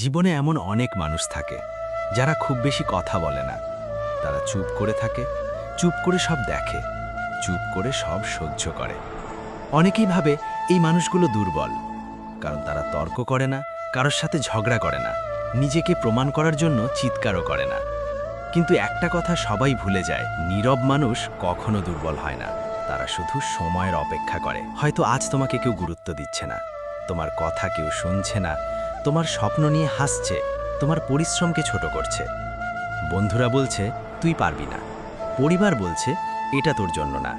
জীবনে এমন অনেক মানুষ থাকে যারা খুব বেশি কথা বলে না। তারা চুপ করে থাকে, চুপ করে সব দেখে, চুপ করে সব সহ্য করে। অনেকেই ভাবে এই মানুষগুলো দুর্বল, কারণ তারা তর্ক করে না, কারোর সাথে ঝগড়া করে না, নিজেকে প্রমাণ করার জন্য চিৎকারও করে না। কিন্তু একটা কথা সবাই ভুলে যায়, নীরব মানুষ কখনো দুর্বল হয় না। তারা শুধু সময়ের অপেক্ষা করে। হয়তো আজ তোমাকে কেউ গুরুত্ব দিচ্ছে না, তোমার কথা কেউ শুনছে না, তোমার স্বপ্ন নিয়ে হাসছে, তোমার পরিশ্রমকে ছোট করছে। বন্ধুরা বলছে তুই পারবি না, পরিবার বলছে এটা তোর জন্য না,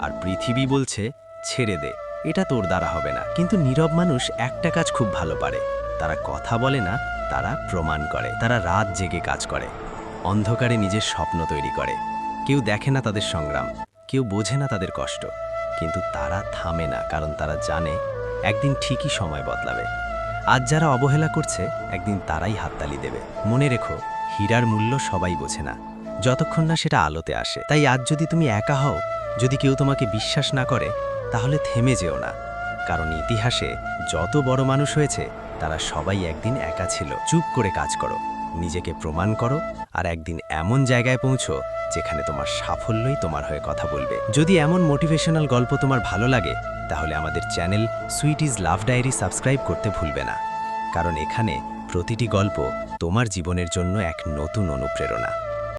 আর পৃথিবী বলছে ছেড়ে দে, এটা তোর দ্বারা হবে না। কিন্তু নীরব মানুষ একটা কাজ খুব ভালো পারে, তারা কথা বলে না, তারা প্রমাণ করে। তারা রাত জেগে কাজ করে, অন্ধকারে নিজের স্বপ্ন তৈরি করে। কেউ দেখে না তাদের সংগ্রাম, কেউ বোঝে না তাদের কষ্ট, কিন্তু তারা থামে না, কারণ তারা জানে একদিন ঠিকই সময় বদলাবে। আজ যারা অবহেলা করছে, একদিন তারাই হাততালি দেবে। মনে রেখো, হীরার মূল্য সবাই বোঝে না, যতক্ষণ না সেটা আলোতে আসে। তাই আজ যদি তুমি একা হও, যদি কেউ তোমাকে বিশ্বাস না করে, তাহলে থেমে যেও না, কারণ ইতিহাসে যত বড় মানুষ হয়েছে তারা সবাই একদিন একা ছিল। চুপ করে কাজ করো, নিজেকে প্রমাণ করো, আর একদিন এমন জায়গায় পৌঁছো যেখানে তোমার সাফল্যই তোমার হয়ে কথা বলবে। যদি এমন মোটিভেশনাল গল্প তোমার ভালো লাগে, তাহলে আমাদের channel sweet is love diary subscribe করতে ভুলবে না, কারণ এখানে প্রতিটি গল্প তোমার জীবনের জন্য এক নতুন অনুপ্রেরণা।